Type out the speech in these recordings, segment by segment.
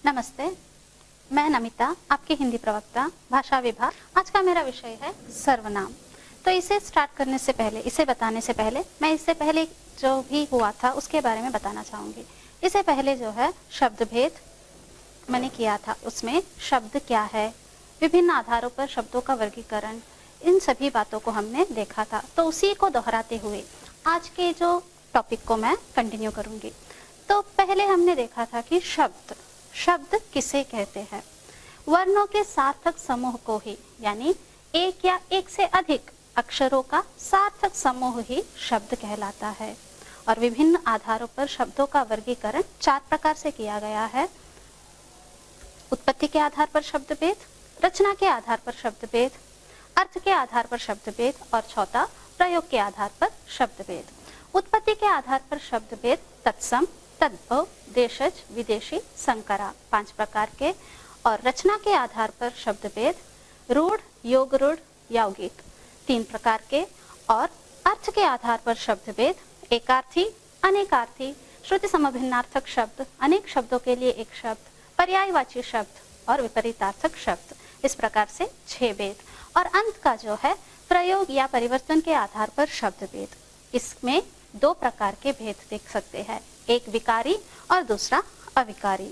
नमस्ते, मैं नमिता, आपकी हिंदी प्रवक्ता, भाषा विभाग। आज का मेरा विषय है सर्वनाम। तो इसे स्टार्ट करने से पहले, इसे बताने से पहले मैं इससे पहले जो भी हुआ था उसके बारे में बताना चाहूँगी। इससे पहले जो है शब्द भेद मैंने किया था, उसमें शब्द क्या है, विभिन्न आधारों पर शब्दों का वर्गीकरण, इन सभी बातों को हमने देखा था। तो उसी को दोहराते हुए आज के जो टॉपिक को मैं कंटिन्यू करूँगी। तो पहले हमने देखा था कि शब्द किसे कहते हैं। वर्णों के सार्थक समूह को ही, यानी एक या एक से अधिक अक्षरों का सार्थक समूह ही शब्द कहलाता है। और विभिन्न आधारों पर शब्दों का वर्गीकरण 4 प्रकार से किया गया है। उत्पत्ति के आधार पर शब्द भेद, रचना के आधार पर शब्द भेद, अर्थ के आधार पर शब्द भेद और चौथा प्रयोग के आधार पर शब्द भेद। उत्पत्ति के आधार पर शब्द भेद तत्सम, तद्भव, देशज, विदेशी, संकरा 5 प्रकार के। और रचना के आधार पर शब्द भेद रूढ़, योग रूढ़, यौगिक 3 प्रकार के। और अर्थ के आधार पर शब्द भेद एकार्थी, अनेकार्थी, श्रुति समभिन्नार्थक शब्द, अनेक शब्दों के लिए एक शब्द, पर्यायवाची शब्द और विपरीतार्थक शब्द। इस प्रकार से 6 भेद। और अंत का जो है प्रयोग या परिवर्तन के आधार पर शब्द भेद। इसमें 2 प्रकार के भेद देख सकते हैं, एक विकारी और दूसरा अविकारी।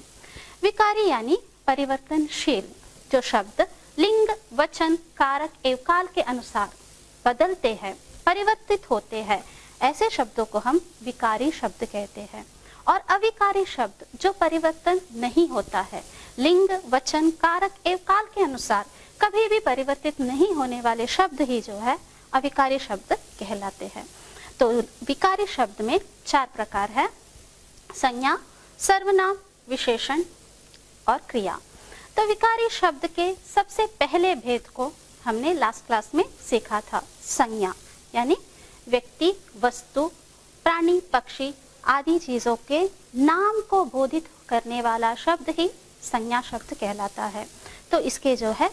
विकारी यानी परिवर्तनशील, जो शब्द लिंग, वचन, कारक एवं काल के अनुसार बदलते हैं, परिवर्तित होते हैं, ऐसे शब्दों को हम विकारी शब्द कहते हैं। और अविकारी शब्द जो परिवर्तन नहीं होता है, लिंग, वचन, कारक एवं काल के अनुसार कभी भी परिवर्तित नहीं होने वाले शब्द ही जो है अविकारी शब्द कहलाते हैं। तो विकारी शब्द में 4 प्रकार है, संज्ञा, सर्वनाम, विशेषण और क्रिया। तो विकारी शब्द के सबसे पहले भेद को हमने लास्ट क्लास में सीखा था। संज्ञा यानी व्यक्ति, वस्तु, प्राणी, पक्षी आदि चीजों के नाम को बोधित करने वाला शब्द ही संज्ञा शब्द कहलाता है। तो इसके जो है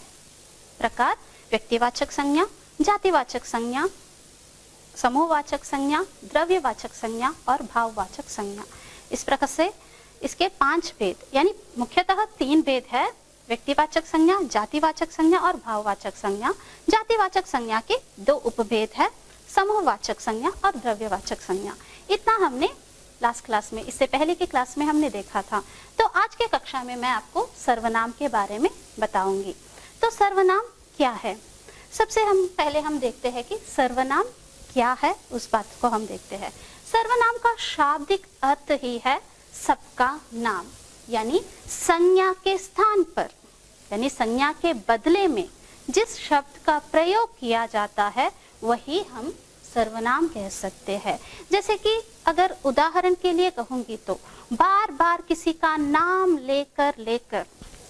प्रकार व्यक्तिवाचक संज्ञा, जातिवाचक संज्ञा, समूहवाचक संज्ञा, द्रव्यवाचक संज्ञा और भाववाचक संज्ञा। इस प्रकार से इसके 5 भेद, यानी मुख्यतः 3 भेद है, व्यक्तिवाचक संज्ञा, जातिवाचक संज्ञा और भाववाचक संज्ञा। जातिवाचक संज्ञा के 2 उपभेद है, समूहवाचक संज्ञा और द्रव्यवाचक संज्ञा। इतना हमने लास्ट क्लास में, इससे पहले की क्लास में हमने देखा था। तो आज के कक्षा में मैं आपको सर्वनाम के बारे में बताऊंगी। तो सर्वनाम क्या है, सबसे पहले हम देखते हैं कि सर्वनाम क्या है, उस बात को हम देखते हैं। सर्वनाम का शाब्दिक अर्थ ही है सबका नाम, यानी संज्ञा के स्थान पर, यानी संज्ञा के बदले में जिस शब्द का प्रयोग किया जाता है वही हम सर्वनाम कह सकते हैं। जैसे कि अगर उदाहरण के लिए कहूंगी तो बार बार किसी का नाम लेकर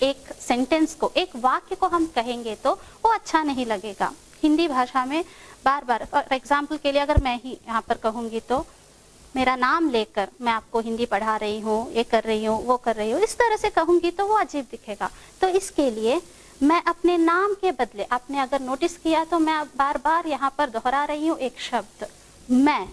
एक सेंटेंस को, एक वाक्य को हम कहेंगे तो वो अच्छा नहीं लगेगा। हिंदी भाषा में बार बार, फॉर एग्जाम्पल के लिए अगर मैं ही यहाँ पर कहूंगी तो मेरा नाम लेकर मैं आपको हिंदी पढ़ा रही हूँ, ये कर रही हूँ, वो कर रही हूँ, इस तरह से कहूंगी तो वो अजीब दिखेगा। तो इसके लिए मैं अपने नाम के बदले, आपने अगर नोटिस किया तो मैं बार बार यहाँ पर दोहरा रही हूँ एक शब्द मैं।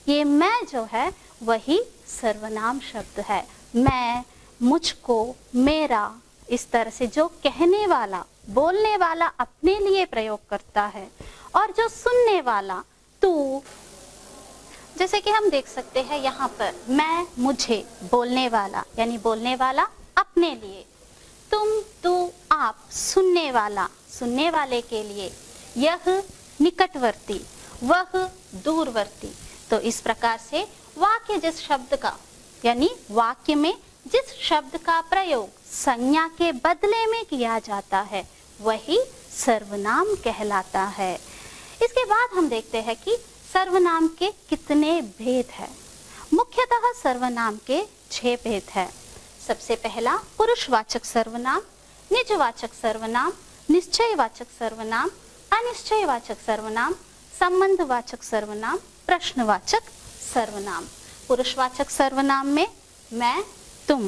ये मैं जो है वही सर्वनाम शब्द है। मैं, मुझको, मेरा, इस तरह से जो कहने वाला, बोलने वाला अपने लिए प्रयोग करता है और जो सुनने वाला तू, जैसे कि हम देख सकते हैं यहाँ पर मैं, मुझे, बोलने वाला, यानी बोलने वाला अपने लिए, तुम, तू, आप, सुनने वाला, सुनने वाले के लिए, यह निकटवर्ती, वह दूरवर्ती। तो इस प्रकार से वाक्य जिस शब्द का, यानी वाक्य में जिस शब्द का प्रयोग संज्ञा के बदले में किया जाता है वही सर्वनाम कहलाता है। इसके बाद हम देखते हैं कि सर्वनाम के कितने भेद हैं। मुख्यतः सर्वनाम के 6 भेद हैं। सबसे पहला पुरुषवाचक सर्वनाम, निजवाचक सर्वनाम, निश्चयवाचक सर्वनाम, अनिश्चयवाचक सर्वनाम, संबंधवाचक सर्वनाम, प्रश्नवाचक सर्वनाम। पुरुषवाचक सर्वनाम में मैं, तुम,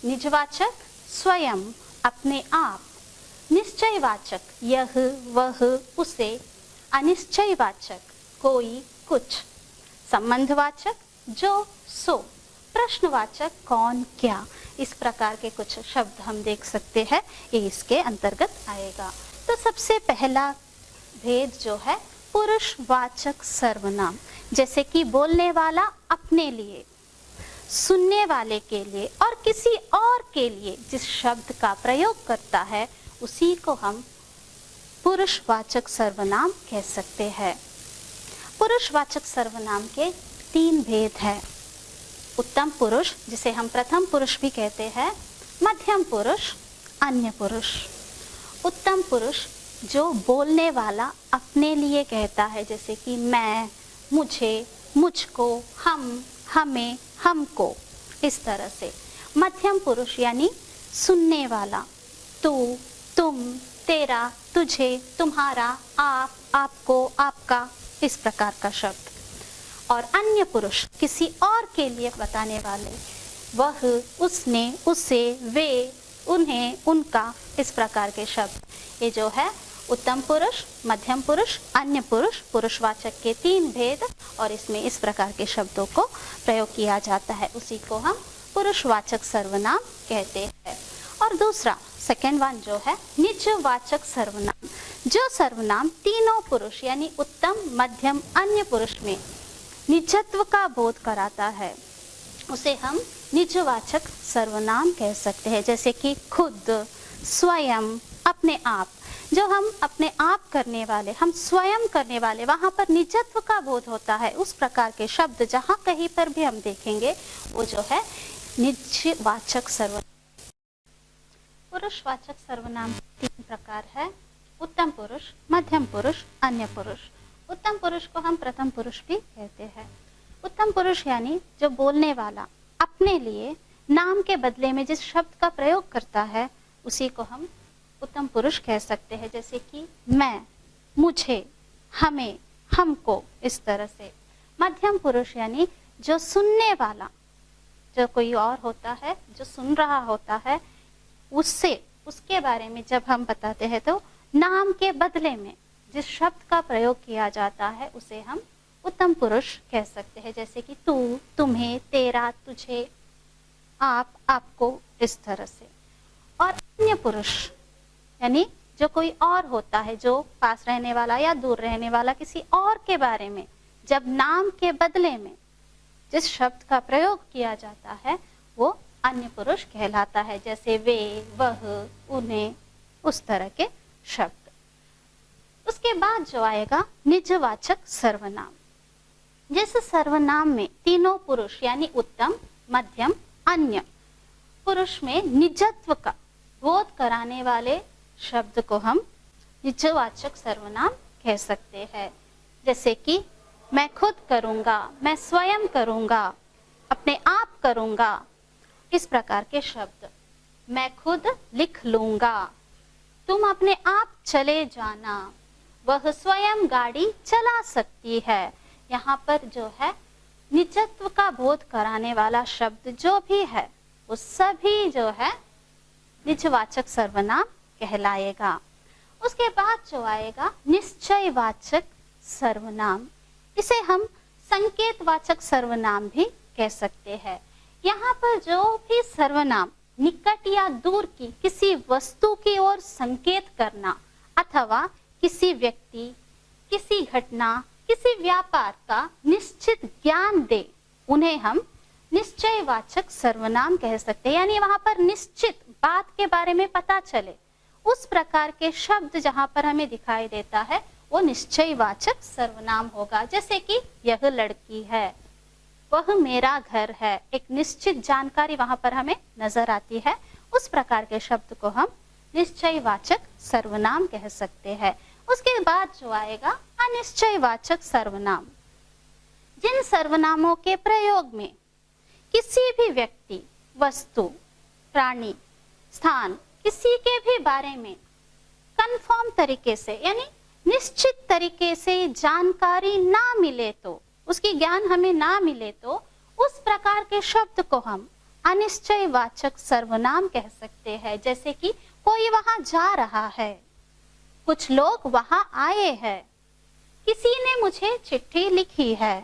निजवाचक स्वयं, अपने आप, निश्चयवाचक यह, वह, उसे, अनिश्चयवाचक कोई, कुछ, संबंधवाचक जो, सो, प्रश्नवाचक कौन क्या, इस प्रकार के कुछ शब्द हम देख सकते हैं, ये इसके अंतर्गत आएगा। तो सबसे पहला भेद जो है पुरुषवाचक सर्वनाम, जैसे कि बोलने वाला अपने लिए, सुनने वाले के लिए और किसी और के लिए जिस शब्द का प्रयोग करता है उसी को हम पुरुषवाचक सर्वनाम कह सकते हैं। पुरुषवाचक सर्वनाम के 3 भेद हैं। उत्तम पुरुष, जिसे हम प्रथम पुरुष भी कहते हैं, मध्यम पुरुष, अन्य पुरुष। उत्तम पुरुष जो बोलने वाला अपने लिए कहता है, जैसे कि मैं, मुझे, मुझको, हम, हमें, हमको, इस तरह से। मध्यम पुरुष यानी सुनने वाला, तू, तुम, तेरा, तुझे, तुम्हारा, आप, आपको, आपका, इस प्रकार का शब्द। और अन्य पुरुष किसी और के लिए बताने वाले, वह, उसने, उसे, वे, उन्हें, उनका, इस प्रकार के शब्द। ये जो है उत्तम पुरुष, मध्यम पुरुष, अन्य पुरुष, पुरुषवाचक के 3 भेद, और इसमें इस प्रकार के शब्दों को प्रयोग किया जाता है, उसी को हम पुरुषवाचक सर्वनाम कहते हैं। और दूसरा सेकेंड वन जो है निजवाचक सर्वनाम, जो सर्वनाम तीनों पुरुष यानी उत्तम, मध्यम, अन्य पुरुष में निजत्व का बोध कराता है, उसे हम निजवाचक सर्वनाम कह सकते हैं। जैसे कि खुद, स्वयं, अपने आप। जो हम अपने आप करने वाले, हम स्वयं करने वाले, वहाँ पर निजत्व का बोध होता है, उस प्रकार के शब्द जहाँ कहीं पर भी हम देखेंगे वो जो है निजवाचक सर्वनाम। पुरुषवाचक सर्वनाम 3 प्रकार है, उत्तम पुरुष, मध्यम पुरुष, अन्य पुरुष। उत्तम पुरुष को हम प्रथम पुरुष भी कहते हैं। उत्तम पुरुष यानी जो बोलने वाला अपने लिए नाम के बदले में जिस शब्द का प्रयोग करता है उसी को हम उत्तम पुरुष कह सकते हैं, जैसे कि मैं, मुझे, हमें, हमको, इस तरह से। मध्यम पुरुष यानी जो सुनने वाला, जो कोई और होता है, जो सुन रहा होता है, उससे, उसके बारे में जब हम बताते हैं तो नाम के बदले में जिस शब्द का प्रयोग किया जाता है उसे हम उत्तम पुरुष कह सकते हैं, जैसे कि तू, तुम्हें, तेरा, तुझे, आप, आपको, इस तरह से। और अन्य पुरुष यानी जो कोई और होता है, जो पास रहने वाला या दूर रहने वाला, किसी और के बारे में जब नाम के बदले में जिस शब्द का प्रयोग किया जाता है वो अन्य पुरुष कहलाता है, जैसे वे, वह, उन्हें, उस तरह के शब्द। उसके बाद जो आएगा निजवाचक सर्वनाम। जिस सर्वनाम में तीनों पुरुष यानी उत्तम, मध्यम, अन्य पुरुष में निजत्व का बोध कराने वाले शब्द को हम निजवाचक सर्वनाम कह सकते हैं, जैसे कि मैं खुद करूंगा, मैं स्वयं करूंगा, अपने आप करूंगा, इस प्रकार के शब्द। मैं खुद लिख लूंगा, तुम अपने आप चले जाना, वह स्वयं गाड़ी चला सकती है। यहाँ पर जो है निजत्व का बोध कराने वाला शब्द जो भी है वो सभी जो है निजवाचक सर्वनाम कहलाएगा। उसके बाद जो आएगा निश्चयवाचक सर्वनाम, इसे हम संकेतवाचक सर्वनाम भी कह सकते हैं। यहाँ पर जो भी सर्वनाम निकट या दूर की किसी वस्तु की ओर संकेत करना अथवा किसी व्यक्ति, किसी घटना, किसी व्यापार का निश्चित ज्ञान दे, उन्हें हम निश्चयवाचक सर्वनाम कह सकते हैं। यानी वहां पर निश्चित बात के बारे में पता चले, उस प्रकार के शब्द जहां पर हमें दिखाई देता है वो निश्चयवाचक सर्वनाम होगा। जैसे कि यह लड़की है, वह मेरा घर है, एक निश्चित जानकारी वहां पर हमें नजर आती है, उस प्रकार के शब्द को हम निश्चयवाचक सर्वनाम कह सकते हैं। उसके बाद जो आएगा अनिश्चयवाचक सर्वनाम, जिन सर्वनामों के प्रयोग में किसी भी व्यक्ति, वस्तु, प्राणी, स्थान, किसी के भी बारे में कंफर्म तरीके से यानी निश्चित तरीके से जानकारी ना मिले, तो उसकी ज्ञान हमें ना मिले, तो उस प्रकार के शब्द को हम अनिश्चयवाचक सर्वनाम कह सकते हैं। जैसे कि कोई वहां जा रहा है, कुछ लोग वहां आए हैं, किसी ने मुझे चिट्ठी लिखी है,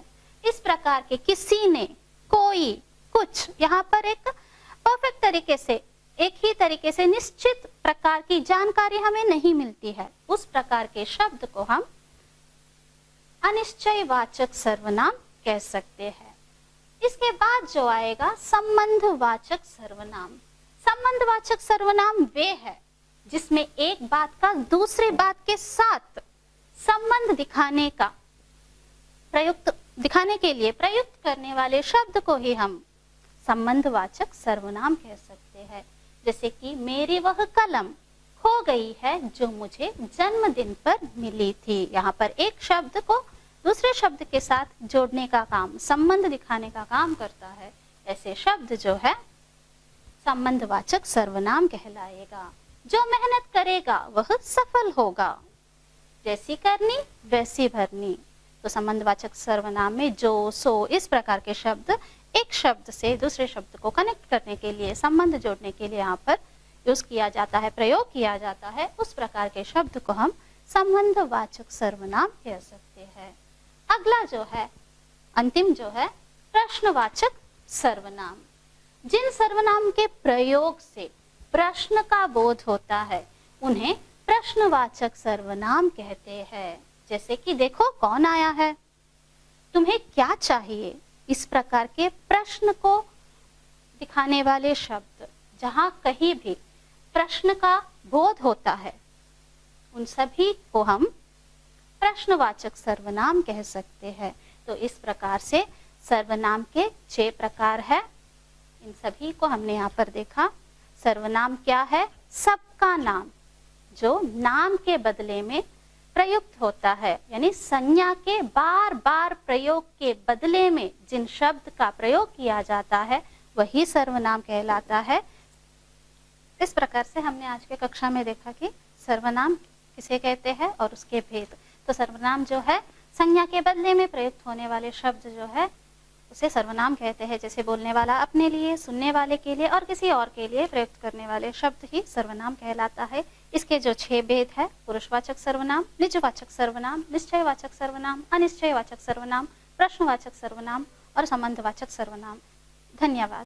इस प्रकार के किसी ने, कोई, कुछ, यहाँ पर एक परफेक्ट तरीके से, एक ही तरीके से निश्चित प्रकार की जानकारी हमें नहीं मिलती है, उस प्रकार के शब्द को हम अनिश्चयवाचक सर्वनाम कह सकते हैं। इसके बाद जो आएगा संबंधवाचक सर्वनाम। संबंधवाचक सर्वनाम वे है जिसमें एक बात का दूसरी बात के साथ संबंध दिखाने के लिए प्रयुक्त करने वाले शब्द को ही हम संबंधवाचक सर्वनाम कह सकते हैं। जैसे कि मेरी वह कलम खो गई है जो मुझे जन्मदिन पर मिली थी। यहाँ पर एक शब्द को दूसरे शब्द के साथ जोड़ने का काम, संबंध दिखाने का काम करता है। ऐसे शब्द जो है संबंधवाचक सर्वनाम कहलाएगा। जो मेहनत करेगा वह सफल होगा, जैसी करनी वैसी भरनी। तो संबंधवाचक सर्वनाम में जो, सो इस प्रकार के शब्द एक शब्द से दूसरे शब्द को कनेक्ट करने के लिए, संबंध जोड़ने के लिए यहाँ पर यूज किया जाता है, प्रयोग किया जाता है। उस प्रकार के शब्द को हम संबंधवाचक सर्वनाम कह सकते हैं। अगला जो है, अंतिम जो है, प्रश्नवाचक सर्वनाम। जिन सर्वनाम के प्रयोग से प्रश्न का बोध होता है उन्हें प्रश्नवाचक सर्वनाम कहते हैं। जैसे कि देखो कौन आया है, तुम्हें क्या चाहिए, इस प्रकार के प्रश्न को दिखाने वाले शब्द, जहां कहीं भी प्रश्न का बोध होता है, उन सभी को हम प्रश्नवाचक सर्वनाम कह सकते हैं। तो इस प्रकार से सर्वनाम के 6 प्रकार है। इन सभी को हमने यहाँ पर देखा। सर्वनाम क्या है? सबका नाम, जो नाम के बदले में प्रयुक्त होता है, यानी संज्ञा के बार बार प्रयोग के बदले में जिन शब्द का प्रयोग किया जाता है वही सर्वनाम कहलाता है। इस प्रकार से हमने आज के कक्षा में देखा कि सर्वनाम किसे कहते हैं और उसके भेद। तो सर्वनाम जो है संज्ञा के बदले में प्रयुक्त होने वाले शब्द जो है उसे सर्वनाम कहते हैं। जैसे बोलने वाला अपने लिए, सुनने वाले के लिए और किसी और के लिए प्रयुक्त करने वाले शब्द ही सर्वनाम कहलाता है। इसके जो 6 भेद है, पुरुषवाचक सर्वनाम, निजवाचक सर्वनाम, निश्चयवाचक सर्वनाम, अनिश्चयवाचक सर्वनाम, प्रश्नवाचक सर्वनाम और संबंधवाचक सर्वनाम। धन्यवाद।